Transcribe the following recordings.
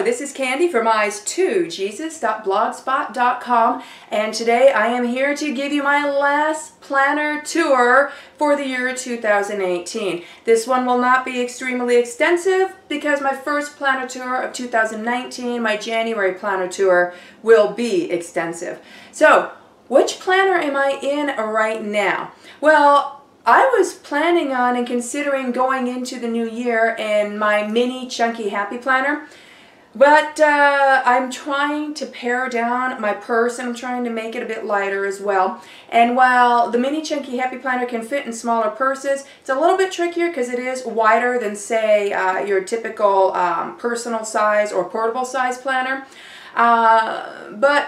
this is Candy from eyes2jesus.blogspot.com, and today I am here to give you my last planner tour for the year 2018. This one will not be extremely extensive because my first planner tour of 2019, my January planner tour, will be extensive. So, which planner am I in right now? Well, I was planning on and considering going into the new year in my mini chunky happy planner, but I'm trying to pare down my purse and I'm trying to make it a bit lighter as well. And while the mini chunky happy planner can fit in smaller purses, it's a little bit trickier because it is wider than, say, your typical personal size or portable size planner. But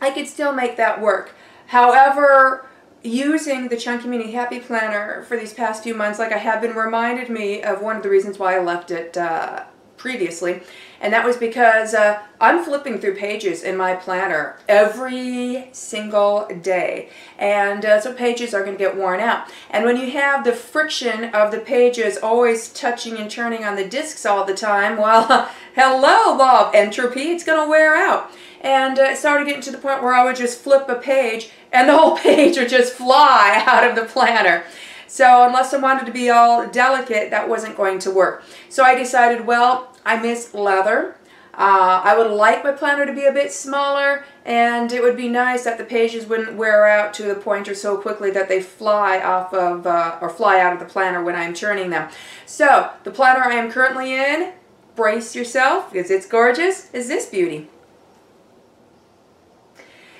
I could still make that work. However, using the Chunky Mini Happy Planner for these past few months, like I have been, reminded me of one of the reasons why I left it previously, and that was because I'm flipping through pages in my planner every single day, and so pages are going to get worn out. And when you have the friction of the pages always touching and turning on the discs all the time, well, hello, law of entropy, it's going to wear out. And it started getting to the point where I would just flip a page and the whole page would just fly out of the planner. So unless I wanted to be all delicate, that wasn't going to work. So I decided, well, I miss leather. I would like my planner to be a bit smaller, and it would be nice that the pages wouldn't wear out to the point or so quickly that they fly off of or fly out of the planner when I'm turning them. So the planner I am currently in, brace yourself because it's gorgeous, is this beauty.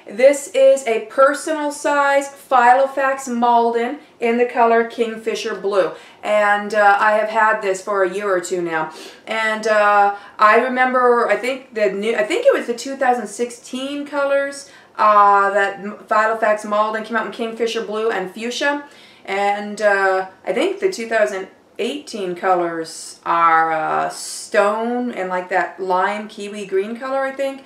This is a personal size Filofax Malden in the color Kingfisher Blue, and I have had this for a year or two now. And I remember, I think it was the 2016 colors that Filofax Malden came out in Kingfisher Blue and Fuchsia, and I think the 2018 colors are stone and like that lime kiwi green color, I think.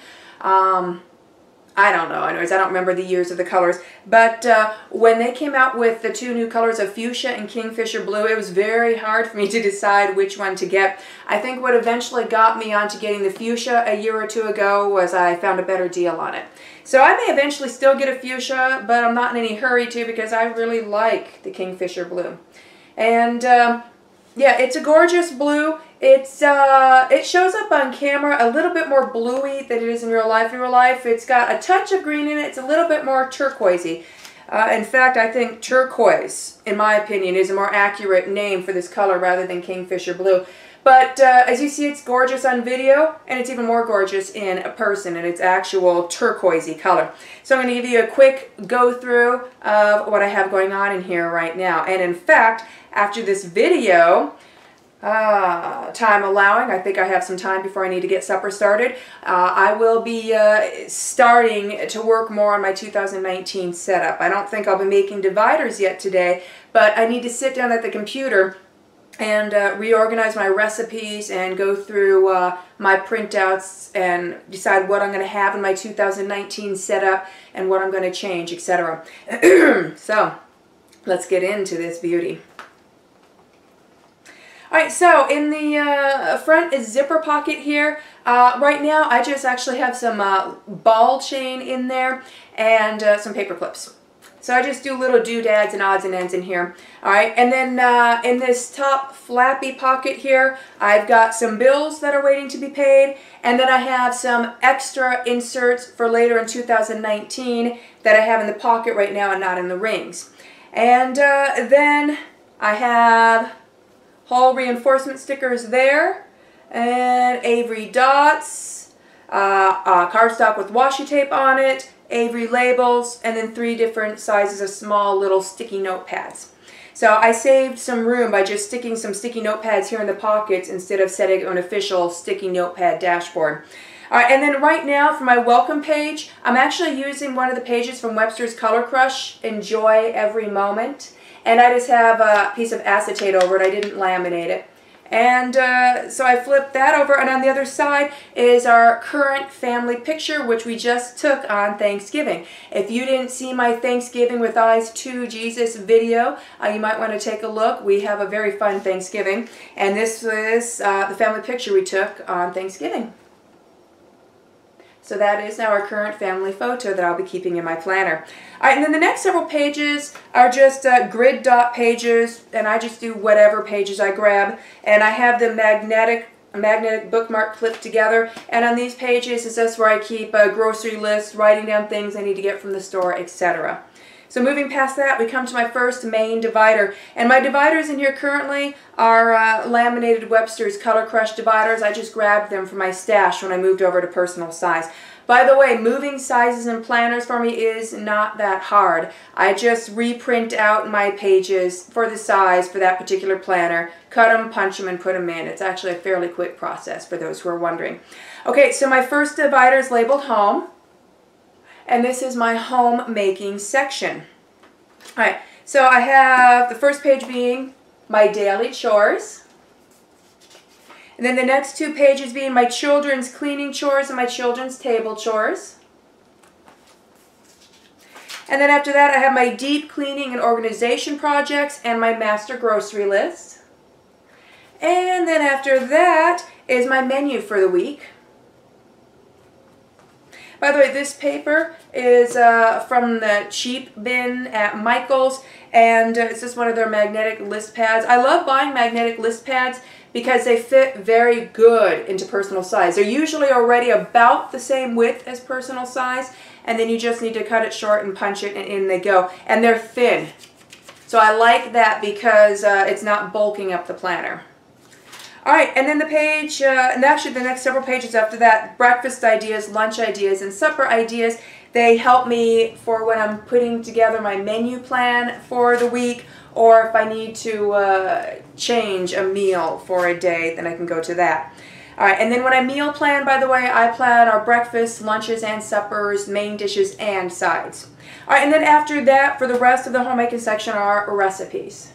I don't know. Anyways, I don't remember the years of the colors. But when they came out with the two new colors of Fuchsia and Kingfisher Blue, it was very hard for me to decide which one to get. I think what eventually got me onto getting the Fuchsia a year or two ago was I found a better deal on it. So I may eventually still get a Fuchsia, but I'm not in any hurry to because I really like the Kingfisher Blue. And yeah, it's a gorgeous blue. It shows up on camera a little bit more bluey than it is in real life. In real life, it's got a touch of green in it. It's a little bit more turquoisey. In fact, I think turquoise, in my opinion, is a more accurate name for this color rather than Kingfisher Blue. But as you see, it's gorgeous on video, and it's even more gorgeous in a person in its actual turquoisey color. So I'm going to give you a quick go-through of what I have going on in here right now. And in fact, after this video, time allowing, I think I have some time before I need to get supper started, I will be starting to work more on my 2019 setup. I don't think I'll be making dividers yet today, but I need to sit down at the computer and reorganize my recipes and go through my printouts and decide what I'm going to have in my 2019 setup and what I'm going to change, etc. So, let's get into this beauty. Alright, so in the front is zipper pocket here. Right now I just actually have some ball chain in there and some paper clips. So I just do little doodads and odds and ends in here. Alright, and then in this top flappy pocket here, I've got some bills that are waiting to be paid, and then I have some extra inserts for later in 2019 that I have in the pocket right now and not in the rings. And then I have Hall reinforcement stickers there, and Avery dots, cardstock with washi tape on it, Avery labels, and then 3 different sizes of small little sticky notepads. So I saved some room by just sticking some sticky notepads here in the pockets instead of setting an official sticky notepad dashboard. Alright, and then right now for my welcome page, I'm actually using one of the pages from Webster's Color Crush, Enjoy Every Moment. And I just have a piece of acetate over it. I didn't laminate it. And so I flipped that over, and on the other side is our current family picture, which we just took on Thanksgiving. If you didn't see my Thanksgiving with Eyes to Jesus video, you might want to take a look. We have a very fun Thanksgiving, and this was the family picture we took on Thanksgiving. So that is now our current family photo that I'll be keeping in my planner. All right, and then the next several pages are just grid dot pages, and I just do whatever pages I grab. And I have the magnetic bookmark clipped together, and on these pages is just where I keep a grocery list, writing down things I need to get from the store, etc. So moving past that, we come to my first main divider. And my dividers in here currently are laminated Webster's Color Crush dividers. I just grabbed them from my stash when I moved over to personal size. By the way, moving sizes and planners for me is not that hard. I just reprint out my pages for the size for that particular planner, cut them, punch them, and put them in. It's actually a fairly quick process for those who are wondering. Okay, so my first divider is labeled Home. And this is my homemaking section. Alright, so I have the first page being my daily chores. And then the next two pages being my children's cleaning chores and my children's table chores. And then after that I have my deep cleaning and organization projects and my master grocery list. And then after that is my menu for the week. By the way, this paper is from the cheap bin at Michael's, and it's just one of their magnetic list pads. I love buying magnetic list pads because they fit very good into personal size. They're usually already about the same width as personal size, and then you just need to cut it short and punch it, and in they go. And they're thin. So I like that because it's not bulking up the planner. Alright, and then the page, and actually the next several pages after that, breakfast ideas, lunch ideas, and supper ideas. They help me for when I'm putting together my menu plan for the week, or if I need to change a meal for a day, then I can go to that. Alright, and then when I meal plan, by the way, I plan our breakfasts, lunches, and suppers, main dishes, and sides. Alright, and then after that, for the rest of the homemaking section are recipes.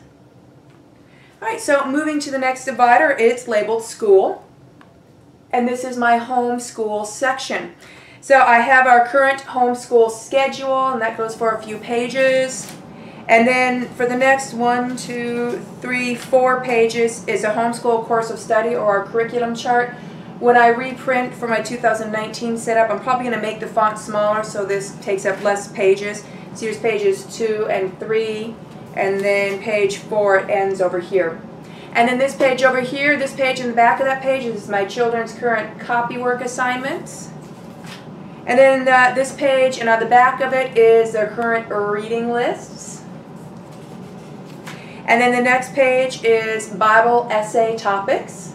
Alright, so moving to the next divider, it's labeled School. And this is my homeschool section. So I have our current homeschool schedule, and that goes for a few pages. And then for the next 1, 2, 3, 4 pages is a homeschool course of study or our curriculum chart. When I reprint for my 2019 setup, I'm probably going to make the font smaller so this takes up less pages. So here's pages 2 and 3. And then page 4 ends over here. And then this page over here, this page in the back of that page is my children's current copywork assignments. And then this page and on the back of it is their current reading lists. And then the next page is Bible essay topics.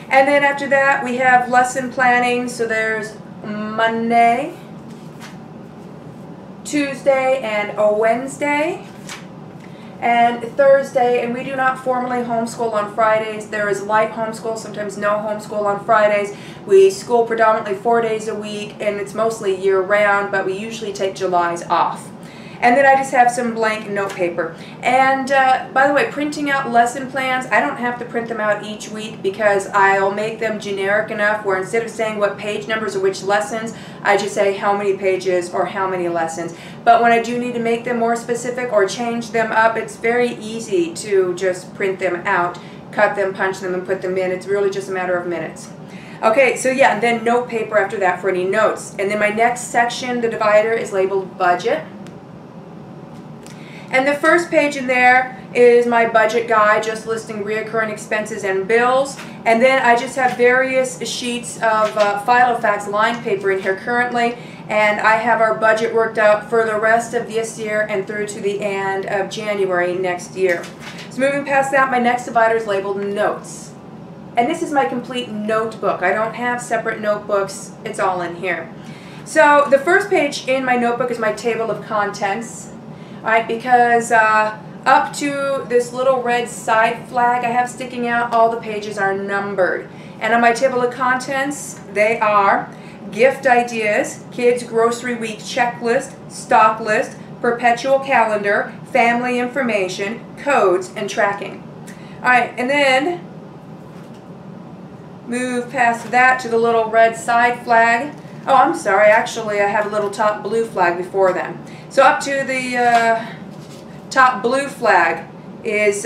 And then after that we have lesson planning. So there's Monday, Tuesday, and a Wednesday, and Thursday, and we do not formally homeschool on Fridays. There is light homeschool, sometimes no homeschool on Fridays. We school predominantly 4 days a week, and it's mostly year-round, but we usually take July's off. And then I just have some blank note paper. And by the way, printing out lesson plans, I don't have to print them out each week because I'll make them generic enough where instead of saying what page numbers or which lessons, I just say how many pages or how many lessons. But when I do need to make them more specific or change them up, it's very easy to just print them out, cut them, punch them, and put them in. It's really just a matter of minutes. Okay, so yeah, and then note paper after that for any notes. And then my next section, the divider, is labeled Budget. And the first page in there is my budget guide, just listing reoccurring expenses and bills. And then I just have various sheets of Filofax line paper in here currently. And I have our budget worked out for the rest of this year and through to the end of January next year. So moving past that, my next divider is labeled Notes. And this is my complete notebook. I don't have separate notebooks. It's all in here. So the first page in my notebook is my table of contents. Alright, because up to this little red side flag I have sticking out, all the pages are numbered. And on my table of contents, they are gift ideas, kids grocery week checklist, stock list, perpetual calendar, family information, codes, and tracking. Alright, and then move past that to the little red side flag. Oh, I'm sorry, actually I have a little top blue flag before then. So up to the top blue flag is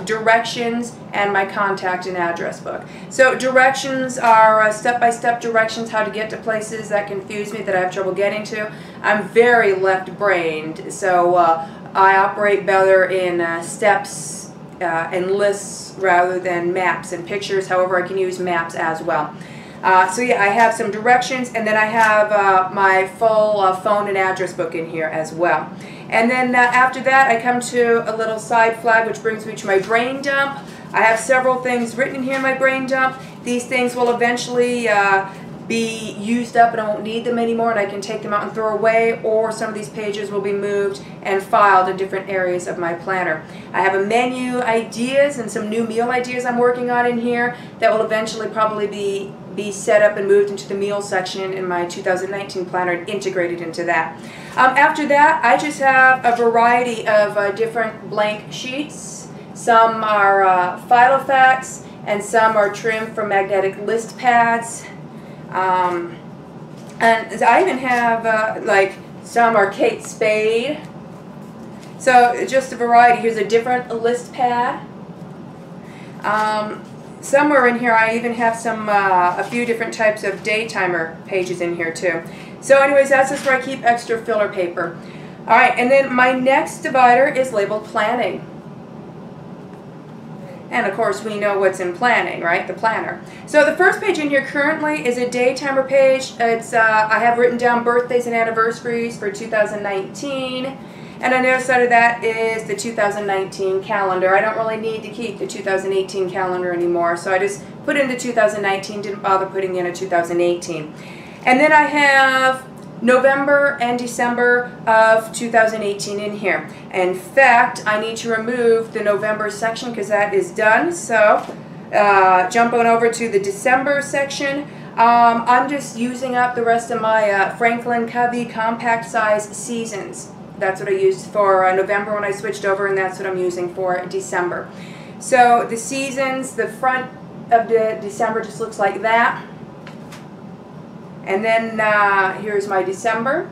directions and my contact and address book. So directions are step-by-step directions how to get to places that confuse me, that I have trouble getting to. I'm very left-brained, so I operate better in steps and lists rather than maps and pictures. However, I can use maps as well. So yeah, I have some directions, and then I have my full phone and address book in here as well. And then after that, I come to a little side flag, which brings me to my brain dump. I have several things written in here in my brain dump. These things will eventually be used up and I won't need them anymore, and I can take them out and throw away, or some of these pages will be moved and filed in different areas of my planner. I have a menu ideas and some new meal ideas I'm working on in here that will eventually probably be set up and moved into the meal section in my 2019 planner and integrated into that. After that, I just have a variety of different blank sheets. Some are Filofax, and some are trimmed from magnetic list pads. And I even have, like, some are Kate Spade. So just a variety. Here's a different list pad. Somewhere in here I even have some, a few different types of day timer pages in here too. So anyways, that's just where I keep extra filler paper. Alright, and then my next divider is labeled planning. And of course we know what's in planning, right? The planner. So the first page in here currently is a day timer page. It's I have written down birthdays and anniversaries for 2019. And on the other side of that is the 2019 calendar. I don't really need to keep the 2018 calendar anymore, so I just put in the 2019, didn't bother putting in a 2018. And then I have November and December of 2018 in here. In fact, I need to remove the November section because that is done. So jump on over to the December section. I'm just using up the rest of my Franklin Covey compact size seasons. That's what I used for November when I switched over, and that's what I'm using for December. So the seasons, the front of the December just looks like that. And then here's my December,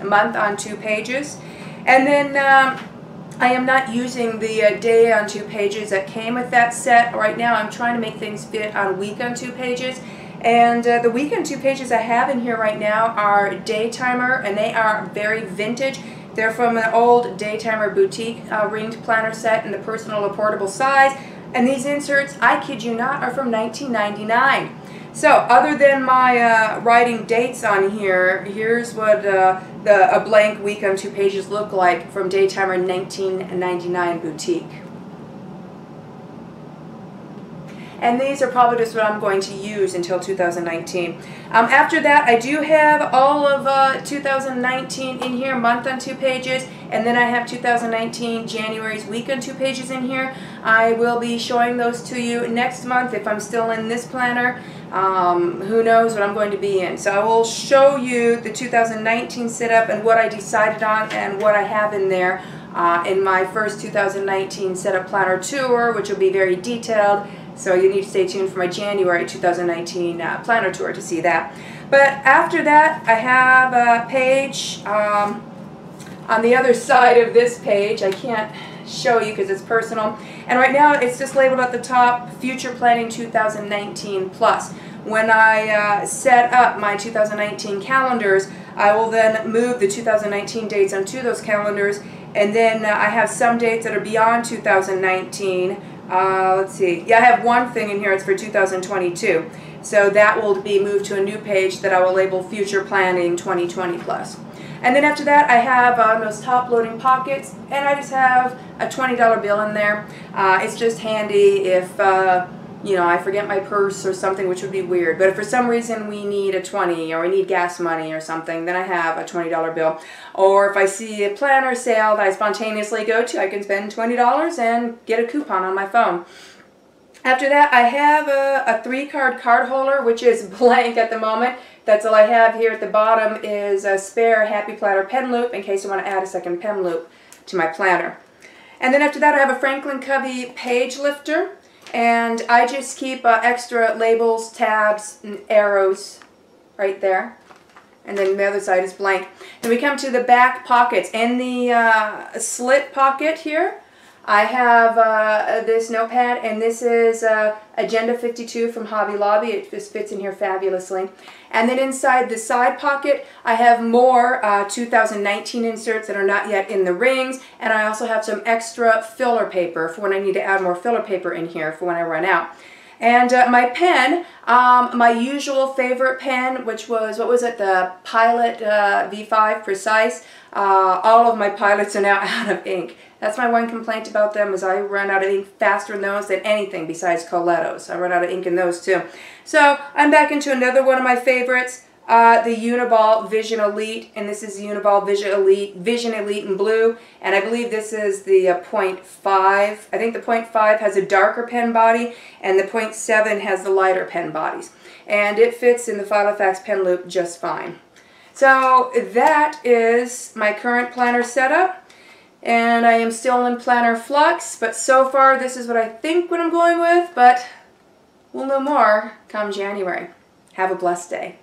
a month on 2 pages. And then I am not using the day on 2 pages that came with that set. Right now I'm trying to make things fit on week on 2 pages. And the week on 2 pages I have in here right now are day timer, and they are very vintage. They're from an old Daytimer Boutique ringed planner set in the personal or portable size. And these inserts, I kid you not, are from 1999. So other than my writing dates on here, here's what a blank week on 2 pages look like from Daytimer 1999 Boutique. And these are probably just what I'm going to use until 2019. After that, I do have all of 2019 in here, month on 2 pages, and then I have 2019 January's week on 2 pages in here. I will be showing those to you next month if I'm still in this planner. Who knows what I'm going to be in. So I will show you the 2019 setup and what I decided on and what I have in there in my first 2019 setup planner tour, which will be very detailed. So you need to stay tuned for my January 2019 planner tour to see that. But after that, I have a page on the other side of this page. I can't show you because it's personal. And right now it's just labeled at the top, Future Planning 2019 Plus. When I set up my 2019 calendars, I will then move the 2019 dates onto those calendars. And then I have some dates that are beyond 2019. Let's see. Yeah, I have one thing in here. It's for 2022. So that will be moved to a new page that I will label Future Planning 2020 Plus. And then after that, I have those top loading pockets, and I just have a $20 bill in there. It's just handy if, you know, I forget my purse or something, which would be weird. But if for some reason we need a 20 or we need gas money or something, then I have a $20 bill. Or if I see a planner sale that I spontaneously go to, I can spend $20 and get a coupon on my phone. After that, I have a 3-card card holder, which is blank at the moment. That's all I have here. At the bottom is a spare Happy Platter pen loop in case I want to add a second pen loop to my planner. And then after that, I have a Franklin Covey page lifter. And I just keep extra labels, tabs, and arrows right there. And then the other side is blank. Then we come to the back pockets. In the slit pocket here, I have this notepad, and this is Agenda 52 from Hobby Lobby. It just fits in here fabulously. And then inside the side pocket, I have more 2019 inserts that are not yet in the rings, and I also have some extra filler paper for when I need to add more filler paper in here for when I run out. And my pen, my usual favorite pen, which was, what was it, the Pilot V5 Precise. All of my Pilots are now out of ink. That's my one complaint about them, is I run out of ink faster in those than anything besides Colettos. I run out of ink in those too. So I'm back into another one of my favorites, the Uniball Vision Elite, and this is the Uniball Vision Elite in blue, and I believe this is the .5. I think the .5 has a darker pen body, and the .7 has the lighter pen bodies, and it fits in the Filofax pen loop just fine. So that is my current planner setup. And I am still in planner flux, but so far this is what I think what I'm going with, but we'll know more come January. Have a blessed day.